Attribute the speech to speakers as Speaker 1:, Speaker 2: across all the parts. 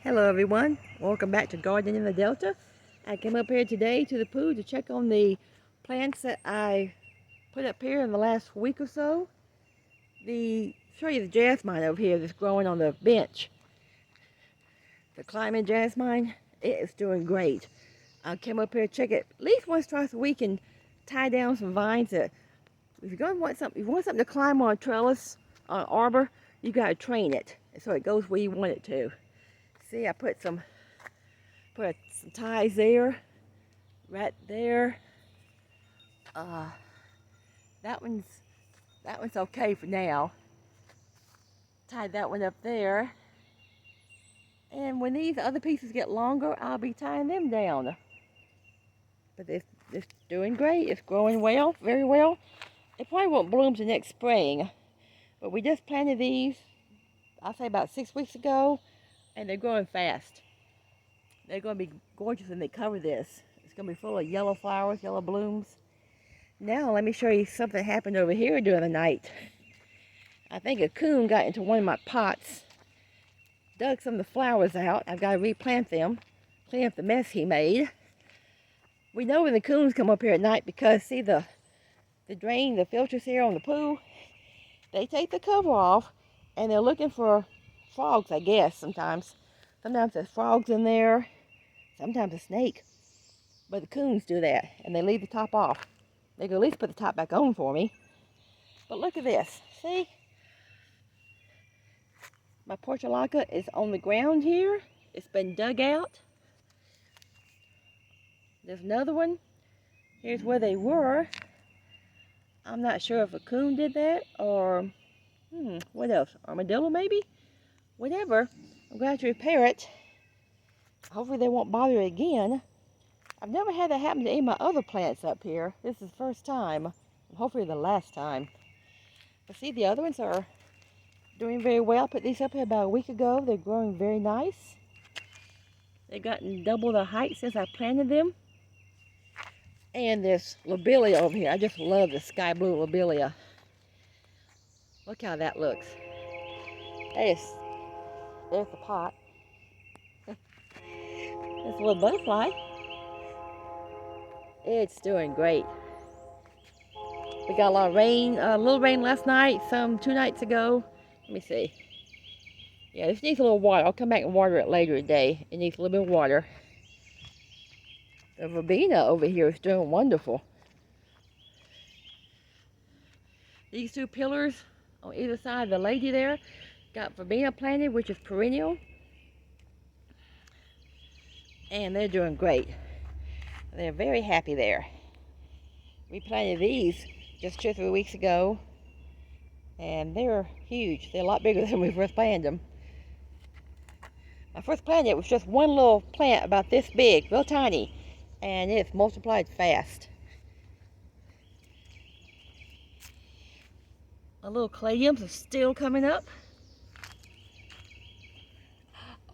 Speaker 1: Hello everyone, welcome back to Gardening in the Delta. I came up here today to the pool to check on the plants that I put up here in the last week or so. Show you the jasmine over here that's growing on the bench. The climbing jasmine, it is doing great. I came up here to check it at least once, twice a week and tie down some vines that if you're going to want something, to climb on a trellis, on an arbor, you got to train it so it goes where you want it to. See, I put some ties there, right there. That one's okay for now. Tied that one up there. And when these other pieces get longer, I'll be tying them down. But it's doing great. It's growing well, very well. It probably won't bloom till next spring. But we just planted these, I'll say about 6 weeks ago. And they're growing fast. They're going to be gorgeous when they cover this. It's going to be full of yellow flowers, yellow blooms. Now let me show you something that happened over here during the night. I think a coon got into one of my pots, dug some of the flowers out. I've got to replant them, clean up the mess he made. We know when the coons come up here at night because see the drain, the filters here on the pool, they take the cover off and they're looking for frogs, I guess, sometimes. Sometimes there's frogs in there, sometimes a snake. But the coons do that, and they leave the top off. They can at least put the top back on for me. But look at this, see? My portulaca is on the ground here. It's been dug out. There's another one. Here's where they were. I'm not sure if a coon did that, or, what else? Armadillo, maybe? Whatever, I'm going to have to repair it. Hopefully they won't bother it again. I've never had that happen to any of my other plants up here. This is the first time, hopefully the last time. But see, the other ones are doing very well. I put these up here about a week ago. They're growing very nice. They've gotten double the height since I planted them. And this lobelia over here. I just love the sky blue lobelia. Look how that looks. There's the pot. There's a little butterfly. It's doing great. We got a lot of rain, a little rain last night, some 2 nights ago. Let me see. Yeah, this needs a little water. I'll come back and water it later today. It needs a little bit of water. The verbena over here is doing wonderful. These 2 pillars on either side of the lady there got verbena planted, which is perennial. And they're doing great. They're very happy there. We planted these just 2 or 3 weeks ago. And they're huge. They're a lot bigger than we first planted them. My first planted was just one little plant about this big, real tiny. And it's multiplied fast. My little caladiums are still coming up.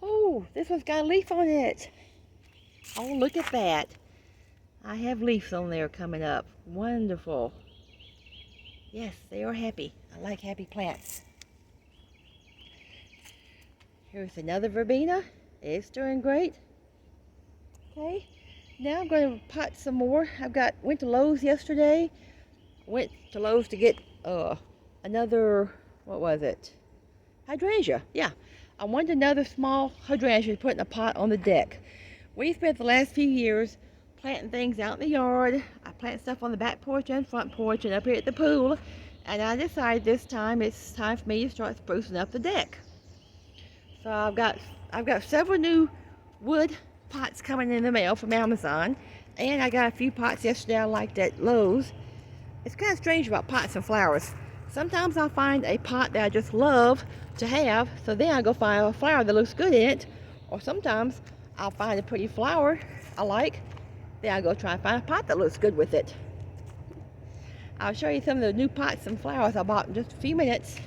Speaker 1: Oh, this one's got a leaf on it. Oh, look at that. I have leaves on there coming up. Wonderful. Yes, they are happy. I like happy plants. Here's another verbena. It's doing great. Okay. Now I'm going to pot some more. Went to Lowe's yesterday. Went to Lowe's to get another, what was it? Hydrangea. Yeah. I wanted another small hydrangea to put in a pot on the deck. We spent the last few years planting things out in the yard. I plant stuff on the back porch and front porch and up here at the pool. And I decided this time it's time for me to start sprucing up the deck. So I've got several new wood pots coming in the mail from Amazon. And I got a few pots yesterday I liked at Lowe's. It's kind of strange about pots and flowers. Sometimes I'll find a pot that I just love to have, so then I go find a flower that looks good in it. Or sometimes I'll find a pretty flower I like, then I go try and find a pot that looks good with it. I'll show you some of the new pots and flowers I bought in just a few minutes.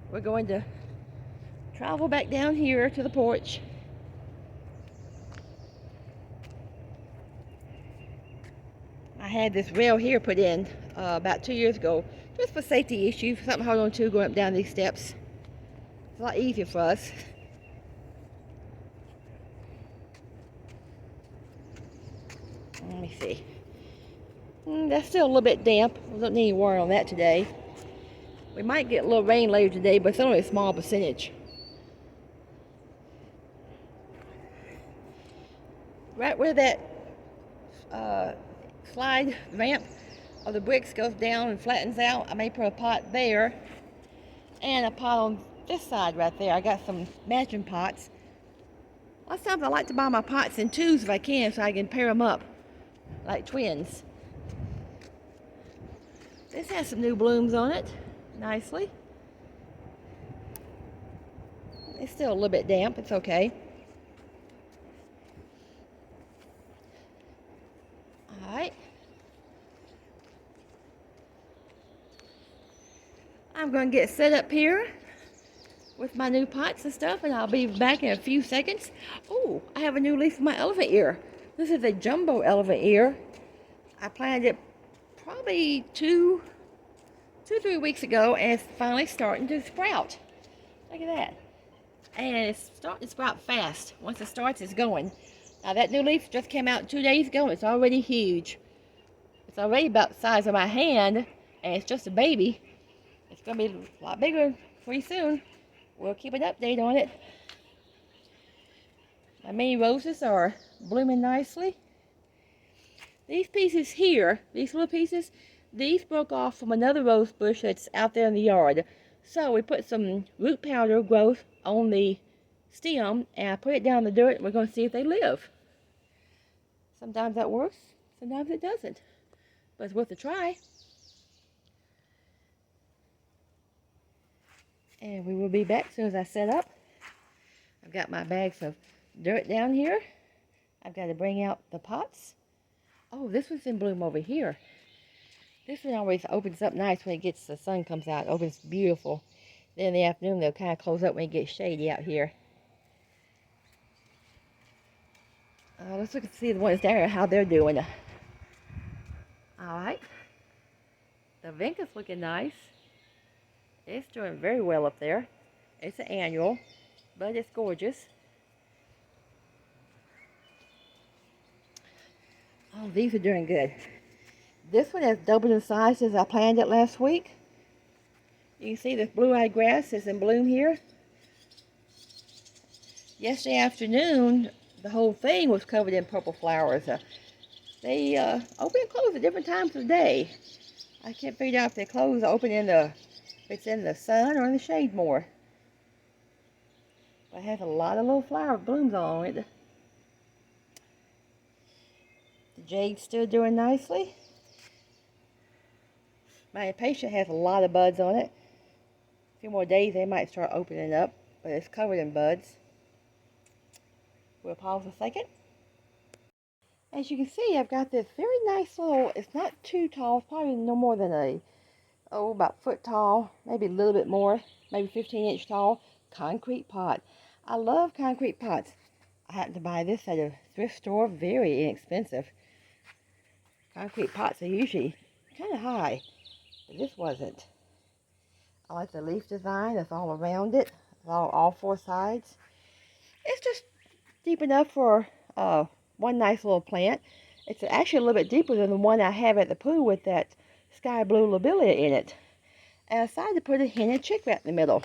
Speaker 1: We're going to travel back down here to the porch. I had this rail here put in about 2 years ago, just for safety issues, something to hold on to going up down these steps. a lot easier for us. Let me see. That's still a little bit damp. We don't need any water on that today. We might get a little rain later today, but it's only a small percentage. Right where that slide ramp of the bricks goes down and flattens out, I may put a pot there and a pot on this side right there. I got some matching pots. A lot of times I like to buy my pots in twos if I can, so I can pair them up like twins. This has some new blooms on it, nicely. It's still a little bit damp, it's okay. Alright. I'm going to get set up here with my new pots and stuff, and I'll be back in a few seconds. Oh, I have a new leaf for my elephant ear. This is a jumbo elephant ear. I planted it probably 2-3 weeks ago, and it's finally starting to sprout. Look at that. And it's starting to sprout fast. Once it starts, it's going. Now that new leaf just came out 2 days ago, and it's already huge. It's already about the size of my hand, and it's just a baby. It's going to be a lot bigger pretty soon. We'll keep an update on it. My mini roses are blooming nicely. These pieces here, these little pieces, these broke off from another rose bush that's out there in the yard. So we put some root powder growth on the stem, and I put it down in the dirt, and we're going to see if they live. Sometimes that works, sometimes it doesn't. But it's worth a try. And we will be back as soon as I set up. I've got my bags of dirt down here. I've got to bring out the pots. Oh, this one's in bloom over here. This one always opens up nice when the sun comes out. It opens beautiful. Then in the afternoon, they'll kind of close up when it gets shady out here. Let's look and see the ones there, how they're doing. Alright. The Vinca's looking nice. It's doing very well up there. It's an annual, but it's gorgeous. Oh, these are doing good. This one has doubled in size as I planned it last week. You can see this blue-eyed grass is in bloom here. Yesterday afternoon, the whole thing was covered in purple flowers. They open and close at different times of the day. I can't figure out if they close or open if it's in the sun or in the shade more. But it has a lot of little flower blooms on it. The jade's still doing nicely. My impatient has a lot of buds on it. A few more days they might start opening up, but it's covered in buds. We'll pause a second. As you can see, I've got this very nice little, it's not too tall, it's probably no more than about a foot tall, maybe a little bit more, maybe 15-inch tall, concrete pot. I love concrete pots. I happened to buy this at a thrift store, very inexpensive. Concrete pots are usually kind of high, but this wasn't. I like the leaf design that's all around it, all four sides. It's just deep enough for one nice little plant. It's actually a little bit deeper than the one I have at the pool with that sky blue lobelia in it. And I decided to put a hen and chick right in the middle.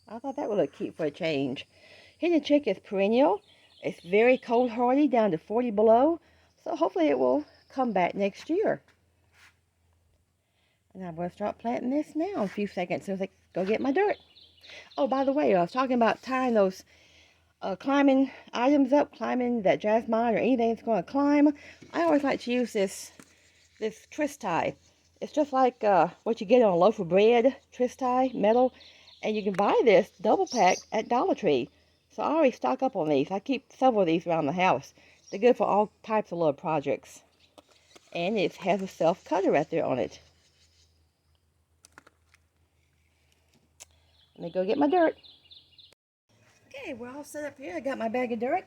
Speaker 1: I thought that would look cute for a change. Hen and chick is perennial. It's very cold hardy, down to 40 below. So hopefully it will come back next year. And I'm going to start planting this now in a few seconds as soon as I go get my dirt. Oh, by the way, I was talking about tying those climbing items up, climbing that jasmine or anything that's going to climb. I always like to use this twist tie. It's just like what you get on a loaf of bread, twist tie, metal. And you can buy this double pack at Dollar Tree. So I always stock up on these. I keep several of these around the house. They're good for all types of little projects. And it has a self cutter right there on it. Let me go get my dirt. Okay, we're all set up here. I got my bag of dirt.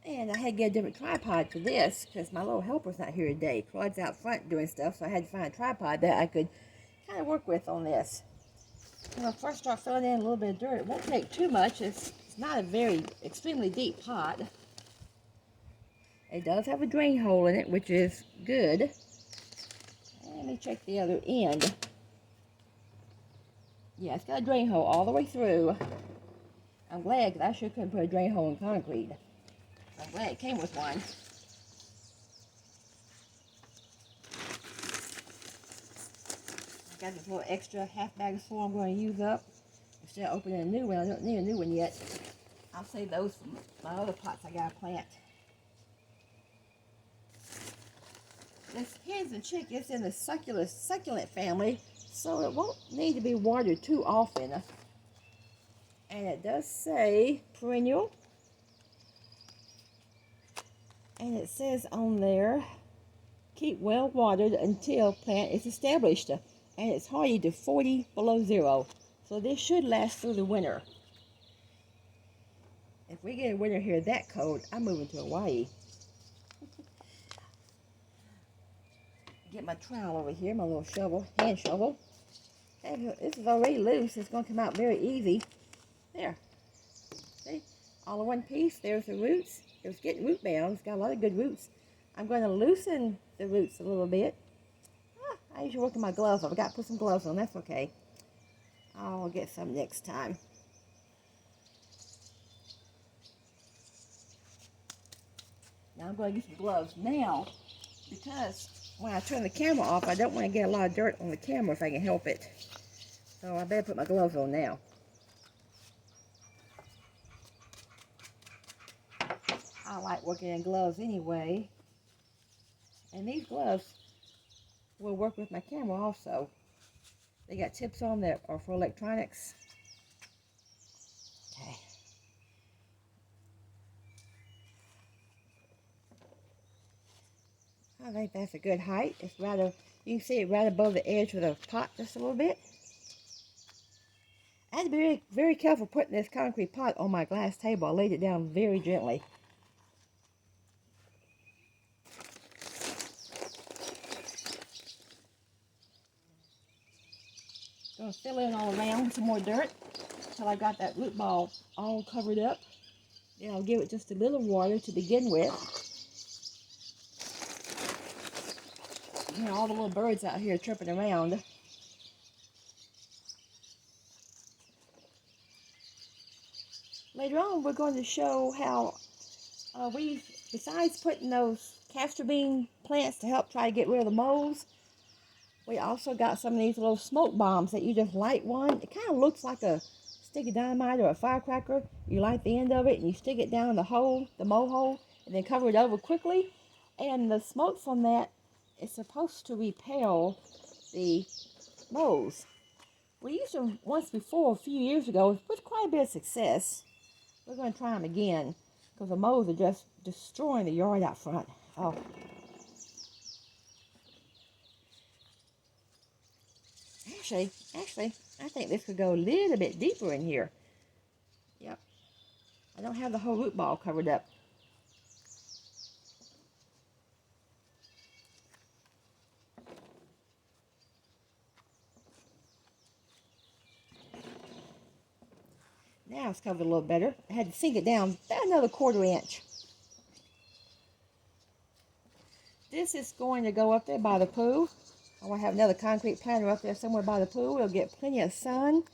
Speaker 1: And I had to get a different tripod for this because my little helper's not here today. Claude's out front doing stuff, so I had to find a tripod that I could kind of work with on this. When I first start filling in a little bit of dirt, it won't take too much. It's not a very extremely deep pot. It does have a drain hole in it, which is good. Let me check the other end. Yeah, it's got a drain hole all the way through. I'm glad, because I sure couldn't put a drain hole in concrete. I'm glad it came with one. I got this little extra half bag of soil I'm going to use up. Instead of opening a new one, I don't need a new one yet. I'll save those for my other pots I got to plant. This hens and chick is in the succulent family, so it won't need to be watered too often. And it does say perennial. And it says on there, keep well watered until plant is established. And it's hardy to 40 below zero. So this should last through the winter. If we get a winter here that cold, I'm moving to Hawaii. Get my trowel over here, my little shovel, hand shovel. And this is already loose. It's going to come out very easy. There. See? All in one piece. There's the roots. It was getting root bound. It's got a lot of good roots. I'm going to loosen the roots a little bit. I usually work in my gloves. I forgot to put some gloves on. That's okay. I'll get some next time. Now I'm going to get some gloves now, because when I turn the camera off, I don't want to get a lot of dirt on the camera if I can help it. So I better put my gloves on now. I like working in gloves anyway. And these gloves will work with my camera also. They got tips on that are for electronics. Okay. I think that's a good height. It's rather, you can see it right above the edge of the pot just a little bit. I had to be very, very careful putting this concrete pot on my glass table. I laid it down very gently. Going to fill in all around with some more dirt until I got that root ball all covered up. Then I'll give it just a little water to begin with. You know, all the little birds out here tripping around. Later on, we're going to show how besides putting those castor bean plants to help try to get rid of the moles, we also got some of these little smoke bombs that you just light one. It kind of looks like a stick of dynamite or a firecracker. You light the end of it and you stick it down the hole, the mold hole, and then cover it over quickly. And the smoke from that is supposed to repel the moles. We used them once before, a few years ago, with quite a bit of success. We're going to try them again, because the moles are just destroying the yard out front. Oh. Actually, I think this could go a little bit deeper in here. Yep. I don't have the whole root ball covered up. Now it's covered a little better. I had to sink it down about another 1/4 inch. This is going to go up there by the pool. I want to have another concrete planter up there somewhere by the pool. It'll get plenty of sun.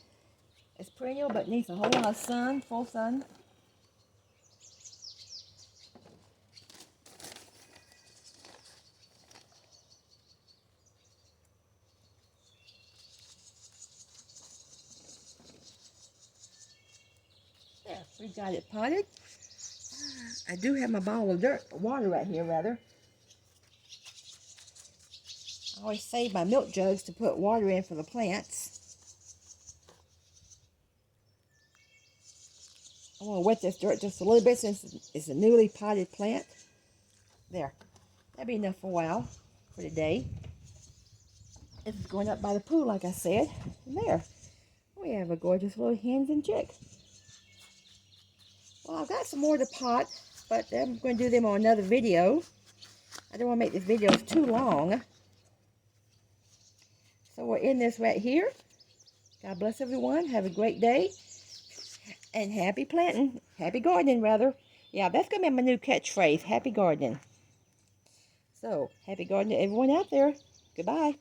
Speaker 1: It's perennial, but needs a whole lot of sun, full sun. There, we got it potted. I do have my bottle of water right here, rather. I always save my milk jugs to put water in for the plants. I want to wet this dirt just a little bit since it's a newly potted plant. There. That'd be enough for a while for today. This is going up by the pool, like I said. And there. We have a gorgeous little hens and chick. Well, I've got some more to pot, but I'm going to do them on another video. I don't want to make this video too long. So we're in this right here. God bless everyone. Have a great day. And happy planting. Happy gardening, rather. Yeah, that's going to be my new catchphrase. Happy gardening. So, happy gardening to everyone out there. Goodbye.